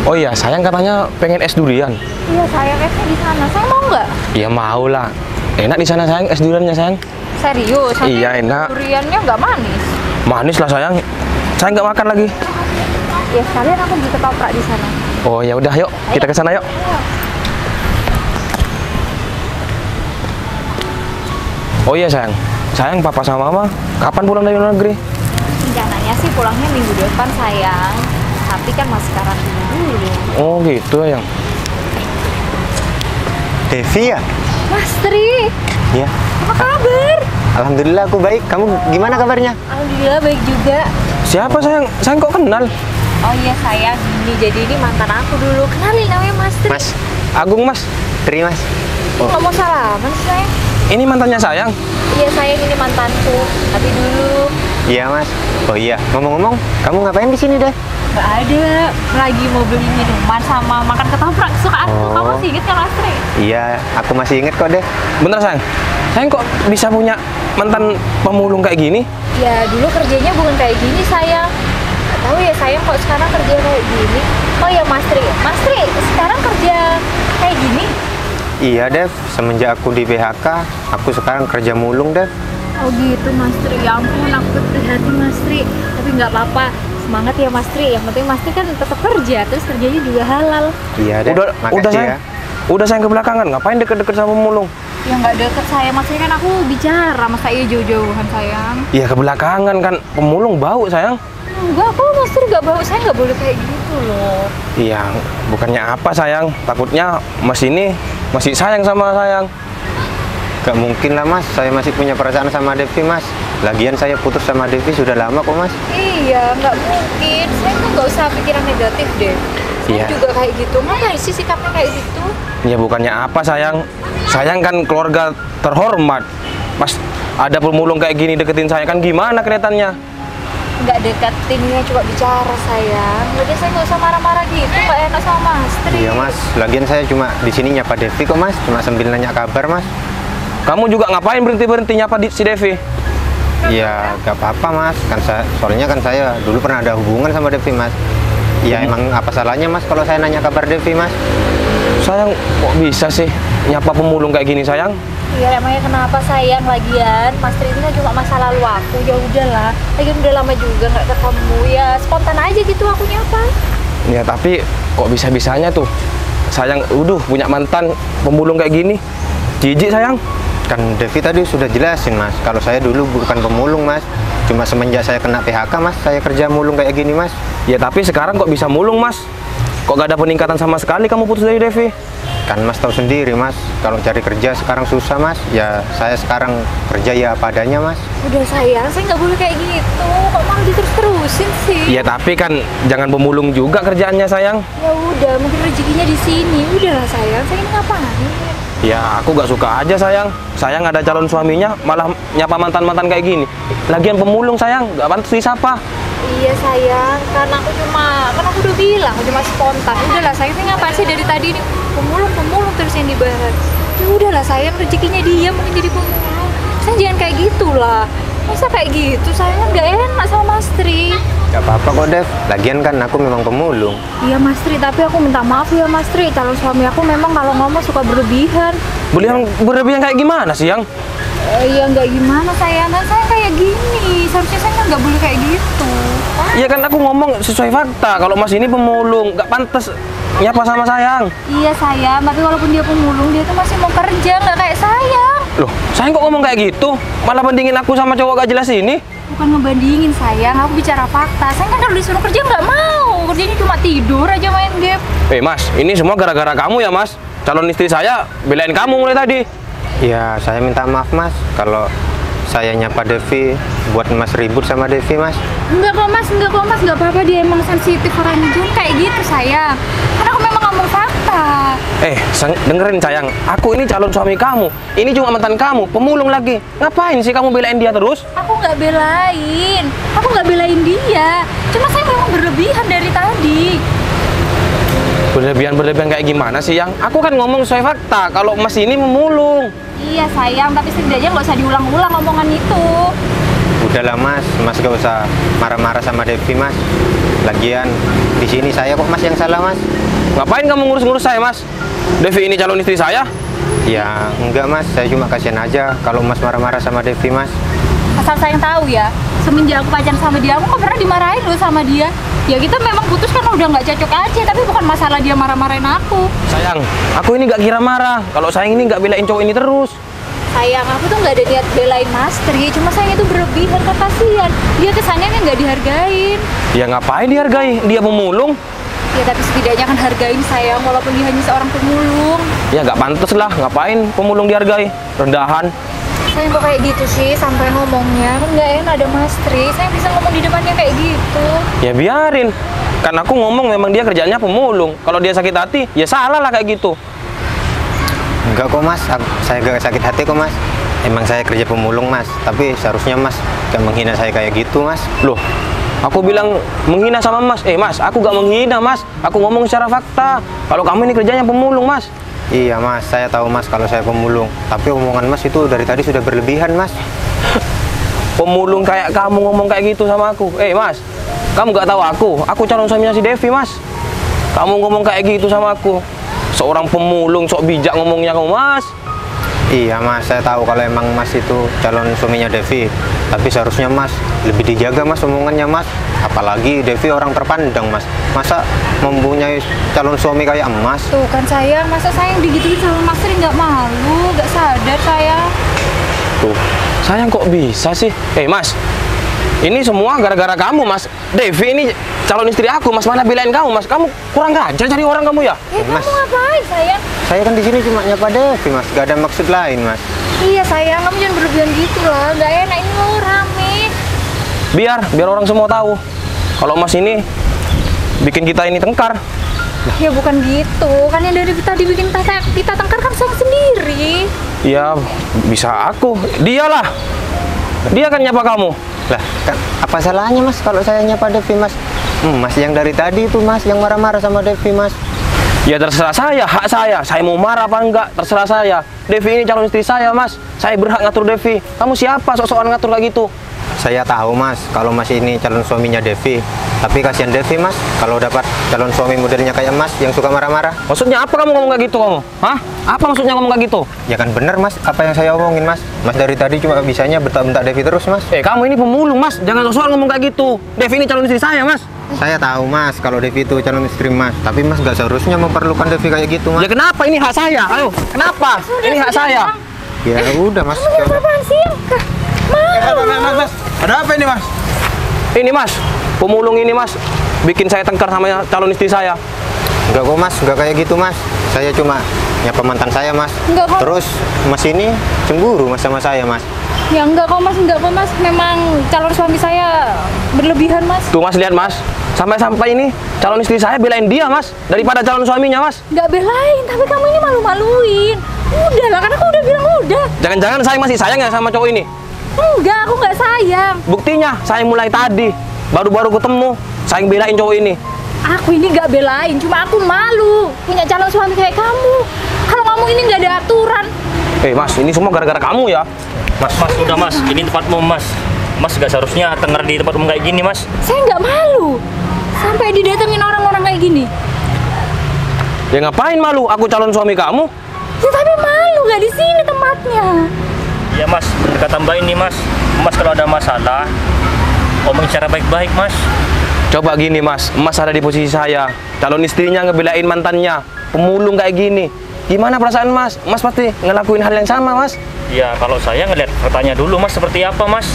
Oh iya, sayang katanya pengen es durian. Iya sayang, esnya di sana. Saya mau nggak? Iya mau lah. Enak di sana sayang, es duriannya sayang. Serius? Iya enak. Duriannya nggak manis. Manis lah sayang. Saya nggak makan lagi. Ya sekalian aku beli ketoprak di sana. Oh ya udah, yuk kita ke sana yuk. Oh iya sayang. Sayang papa sama mama kapan pulang dari luar negeri? Rencananya sih pulangnya minggu depan sayang. Tapi kan masih karantina dulu. Oh gitu sayang. Devi ya? Mas Tri, Iya. apa kabar? Alhamdulillah aku baik. Kamu gimana kabarnya? Alhamdulillah baik juga. Siapa sayang? Sayang kok kenal? Oh iya sayang, jadi ini mantan aku dulu. Kenalin namanya Mas Tri. Mas, Agung mas. Tri mas. Nggak mau salaman sih sayang. Ini mantannya sayang. Iya sayang, ini mantanku. Tapi dulu Iya mas. Oh iya. Ngomong-ngomong, kamu ngapain di sini deh? nggak ada. Lagi mau beli minuman sama makan ketoprak kesukaanku. Oh. Kamu masih inget kan Mas Tri? Iya, aku masih inget kok deh. Bener sayang. Sayang kok bisa punya mantan pemulung kayak gini? Ya dulu kerjanya bukan kayak gini sayang. Nggak tahu ya sayang kok sekarang kerja kayak gini. Oh ya Mas Tri, Mas Tri sekarang kerja kayak gini? Iya Dev, semenjak aku di PHK, aku sekarang kerja mulung Dev. Oh gitu Mas Tri, ya ampun aku prihatin Mas Tri. Tapi nggak apa-apa, semangat ya Mas Tri. Yang penting Mas Tri kan tetap kerja, terus kerjanya juga halal. Iya Dev, Udah makasih sayang. ya. Udah sayang ke belakangan. Ngapain deket-deket sama pemulung? Ya nggak deket saya Mas Tri, kan aku bicara, masa iya jauh-jauhan sayang. Iya ke belakangan kan pemulung bau sayang. Enggak, aku Mas Tri nggak bau, saya nggak boleh kayak gitu loh. Iya, bukannya apa sayang. Takutnya mas ini masih sayang sama sayang. Gak mungkin lah mas, saya masih punya perasaan sama Devi mas. Lagian saya putus sama Devi sudah lama kok mas. Iya, nggak mungkin. Saya tuh nggak usah pikiran negatif deh. Saya Iya. juga kayak gitu. Ngapain sih sikapnya kayak gitu? Ya bukannya apa sayang. Sayang kan keluarga terhormat. Pas ada pemulung kayak gini deketin saya kan gimana kelihatannya? Nggak deketin, ya coba bicara sayang. Lagian saya nggak usah marah-marah gitu, nggak enak sama Mas Tri. Iya mas, lagian saya cuma di sini nyapa Devi kok mas, cuma sambil nanya kabar mas. Kamu juga ngapain berhenti-berhenti nyapa si Devi? Iya, gak apa-apa mas, kan soalnya kan saya dulu pernah ada hubungan sama Devi mas. Iya emang apa salahnya mas kalau saya nanya kabar Devi mas? Sayang kok bisa sih nyapa pemulung kayak gini sayang? Iya, emangnya kenapa sayang? Lagian Mas Tri ini kan cuma masa lalu aku. Ya udahlah, lagian udah lama juga nggak ketemu. Ya spontan aja gitu aku nyapa. Ya tapi kok bisa-bisanya tuh sayang punya mantan pemulung kayak gini. Jijik sayang. Kan Devi tadi sudah jelasin mas, kalau saya dulu bukan pemulung mas. Cuma semenjak saya kena PHK mas, saya kerja mulung kayak gini mas. Ya tapi sekarang kok bisa mulung mas? Kok gak ada peningkatan sama sekali kamu putus dari Devi? Kan mas tahu sendiri mas, kalau cari kerja sekarang susah mas. Ya saya sekarang kerja ya apa adanya mas. Udah sayang, saya nggak boleh kayak gitu. Kok malah diterus-terusin sih? Ya tapi kan jangan pemulung juga kerjaannya sayang. Ya udah, mungkin rezekinya di sini. Udahlah sayang, saya ini ngapain? Ya aku gak suka aja sayang. Sayang ada calon suaminya malah nyapa mantan-mantan kayak gini. Lagian pemulung sayang, gak pantas disapa. Iya sayang, kan aku udah bilang, aku cuma spontan. Udahlah sayang, saya ngapain sih dari tadi ini pemulung terus yang dibahas. Ya udahlah sayang, rezekinya dia mungkin jadi pemulung. Saya jangan kayak gitulah. Masa kayak gitu, sayang nggak enak sama Mas Tri. Gak apa-apa kok Dev, lagian kan aku memang pemulung. Iya Mas Tri, tapi aku minta maaf ya Mas Tri. Calon suami aku memang kalau ngomong suka berlebihan. Berlebihan kayak gimana sih yang? Iya nggak gimana sayang, kan saya kayak gini. Seharusnya saya nggak boleh kayak gitu. Iya kan aku ngomong sesuai fakta. Kalau mas ini pemulung, gak pantas nyapa sama sayang. Iya sayang, tapi walaupun dia pemulung, dia tuh masih mau kerja, nggak kayak sayang. Loh, sayang kok ngomong kayak gitu? Malah bandingin aku sama cowok gak jelas ini. Bukan ngebandingin sayang, aku bicara fakta. Saya kan kalau disuruh kerja nggak mau, kerjanya cuma tidur aja main game. Mas, ini semua gara-gara kamu ya mas. Calon istri saya belain kamu mulai tadi. Ya saya minta maaf mas, kalau saya nyapa Devi buat mas ribut sama Devi mas. Enggak kok mas, nggak apa-apa, dia emang sensitif orangnya. Jangan kayak gitu sayang, karena aku memang ngomong fakta. Dengerin sayang, aku ini calon suami kamu. Ini cuma mantan kamu, pemulung lagi. Ngapain sih kamu belain dia terus? Aku nggak belain dia. Cuma saya memang berlebihan dari tadi. Berlebihan kayak gimana sih yang? Aku kan ngomong sesuai fakta, kalau mas ini memulung. Iya sayang, tapi setidaknya nggak usah diulang-ulang omongan itu. Udahlah mas, mas gak usah marah-marah sama Devi mas. Lagian di sini saya kok mas yang salah mas. Ngapain kamu ngurus-ngurus saya, Mas? Devi ini calon istri saya. Ya enggak mas, saya cuma kasihan aja kalau mas marah-marah sama Devi mas. Asal sayang tahu ya, semenjak aku pacaran sama dia, aku nggak pernah dimarahin loh sama dia. Ya kita memang putus kan udah nggak cocok aja, tapi bukan masalah dia marah-marahin aku. Sayang, aku ini nggak kira marah. Kalau sayang ini nggak belain cowok ini terus. Sayang, aku tuh nggak ada niat belain Mas Tri, cuma sayang itu berlebihan, kan kasihan. Dia kesannya kan nggak dihargain. Ya ngapain dihargai? Dia pemulung. Ya tapi setidaknya kan hargain sayang, walaupun dia hanya seorang pemulung. Ya nggak pantas lah, ngapain pemulung dihargai? Rendahan. Sayang kok kayak gitu sih sampai ngomongnya, kan nggak enak ada Mas Tri. Saya bisa ngomong di depannya kayak gitu. Ya biarin. Kan aku ngomong memang dia kerjanya pemulung. Kalau dia sakit hati, ya salah lah kayak gitu. Enggak kok mas, saya gak sakit hati kok mas. Emang saya kerja pemulung mas, tapi seharusnya mas gak menghina saya kayak gitu mas. Loh, aku bilang menghina sama Mas. Mas, aku gak menghina Mas. Aku ngomong secara fakta. Kalau kamu ini kerjanya pemulung Mas. Iya mas, saya tahu mas kalau saya pemulung. Tapi omongan mas itu dari tadi sudah berlebihan mas. Pemulung kayak kamu ngomong kayak gitu sama aku. Mas, kamu gak tahu aku calon suaminya si Devi Mas. Kamu ngomong kayak gitu sama aku. Seorang pemulung sok bijak ngomongnya kamu Mas. Iya mas, saya tahu kalau emang mas itu calon suaminya Devi. Tapi seharusnya mas lebih dijaga mas omongannya mas. Apalagi Devi orang terpandang mas. Masa mempunyai calon suami kayak emas? Tuh kan sayang, masa sayang digituin sama Mas Tri nggak malu, nggak sadar sayang. Tuh, sayang kok bisa sih? Mas, ini semua gara-gara kamu Mas. Devi ini calon istri aku Mas, mana belain kamu Mas? Kamu kurang ajar cari orang kamu ya? Mas, Kamu ngapain sayang? saya kan di sini cuma nyapa Devi mas, gak ada maksud lain mas. Iya sayang, kamu jangan berlebihan gitu lah, nggak enak ini lo rame. Biar orang semua tahu. Kalau Mas ini bikin kita ini tengkar. Ya bukan gitu, kan yang dari tadi bikin kita tengkar kan sayang sendiri. Ya bisa aku, dialah. Dia kan nyapa kamu. Lah, kan apa salahnya mas kalau saya nyapa Devi mas? Mas yang dari tadi itu mas, yang marah-marah sama Devi mas. Ya terserah saya, hak saya. Saya mau marah apa enggak, terserah saya. Devi ini calon istri saya Mas. Saya berhak ngatur Devi. Kamu siapa sok-sokan ngatur kayak gitu? Saya tahu mas, kalau mas ini calon suaminya Devi. Tapi kasihan Devi mas, kalau dapat calon suami modelnya kayak mas, yang suka marah-marah. Maksudnya apa kamu ngomong kayak gitu kamu? Hah? Apa maksudnya ngomong kayak gitu? Ya kan bener mas, apa yang saya omongin mas. Mas dari tadi cuma bisanya bentak-bentak Devi terus mas. Kamu ini pemulung Mas. Jangan sok-sokan ngomong kayak gitu. Devi ini calon istri saya Mas. Saya tahu mas, kalau Devi itu calon istri mas. Tapi mas gak seharusnya memperlukan Devi kayak gitu mas. Ya kenapa? Ini hak saya. Ayo, kenapa? Ini hak saya. Ya udah mas. Apaan sih? Mas. Ada apa ini Mas? Ini Mas, pemulung ini Mas. Bikin saya tengkar sama calon istri saya. Enggak kok mas, enggak kayak gitu mas. Saya cuma nyapa mantan saya mas. Enggak kok. Terus mas ini cemburu mas sama saya mas. Ya enggak kok Mas. Memang calon suami saya berlebihan Mas. Tuh Mas, lihat Mas. Sampai-sampai ini calon istri saya belain dia Mas daripada calon suaminya Mas. Nggak belain, tapi kamu ini malu-maluin. Udah lah, kan aku udah bilang udah. Jangan-jangan saya masih sayang ya sama cowok ini? Enggak, aku nggak sayang. Buktinya saya mulai tadi baru-baru ketemu saya belain cowok ini. Aku ini nggak belain, cuma aku malu punya calon suami kayak kamu. Kalau kamu ini nggak ada aturan. Mas, ini semua gara-gara kamu ya. Mas, udah mas, ini tempatmu mas. Mas gak seharusnya tenger di tempat umum kayak gini mas. Saya nggak malu sampai didatengin orang-orang kayak gini. Ya ngapain malu? Aku calon suami kamu. Ya tapi malu, nggak di sini tempatnya. Ya mas, kita tambahin nih mas. Mas kalau ada masalah, omong secara baik-baik mas. Coba gini Mas, Mas ada di posisi saya. Calon istrinya ngebelain mantannya, pemulung kayak gini. Gimana perasaan Mas? Mas pasti ngelakuin hal yang sama Mas. Ya kalau saya ngeliat katanya dulu mas seperti apa mas.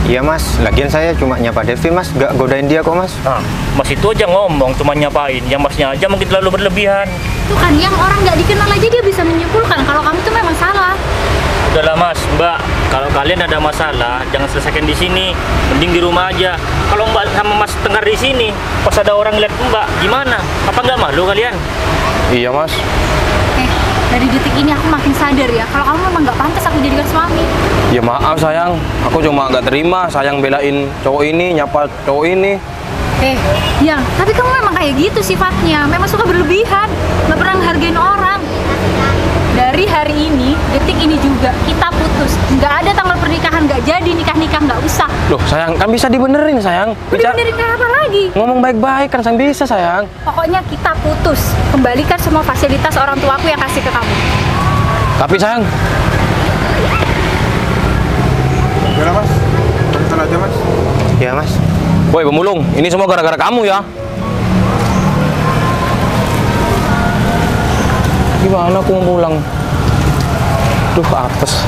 Iya mas, lagian saya cuma nyapa Devi mas, gak godain dia kok mas. Nah, mas itu aja ngomong, cuma nyapain. Yang masnya aja mungkin terlalu berlebihan. Tuh kan, yang orang nggak dikenal aja dia bisa menyimpulkan kalau kamu tuh memang salah. Udahlah mas, mbak. Kalau kalian ada masalah, jangan selesaikan di sini. Mending di rumah aja. Kalau mbak sama mas tengkar di sini, pas ada orang lihat mbak, gimana? Apa nggak malu kalian? Iya Mas. Dari detik ini aku makin sadar ya, kalau kamu memang nggak pantas aku jadikan suami. Ya maaf sayang, aku cuma nggak terima sayang belain cowok ini, nyapa cowok ini. Yang, tapi kamu memang kayak gitu sifatnya, memang suka berlebihan, nggak pernah ngehargain orang. dari hari ini, detik ini juga kita putus. Nggak ada tanggal pernikahan, nggak jadi nikah-nikah, nggak usah. Loh sayang, kan bisa dibenerin sayang. Udah benerin apa lagi? Ngomong baik-baik kan sayang, bisa sayang. Pokoknya kita putus. Kembalikan semua fasilitas orang tuaku yang kasih ke kamu. Tapi sayang, Udah mas, cancel aja mas. Ya mas. woi pemulung, ini semua gara-gara kamu ya. Gimana aku mau pulang? Duh, apes.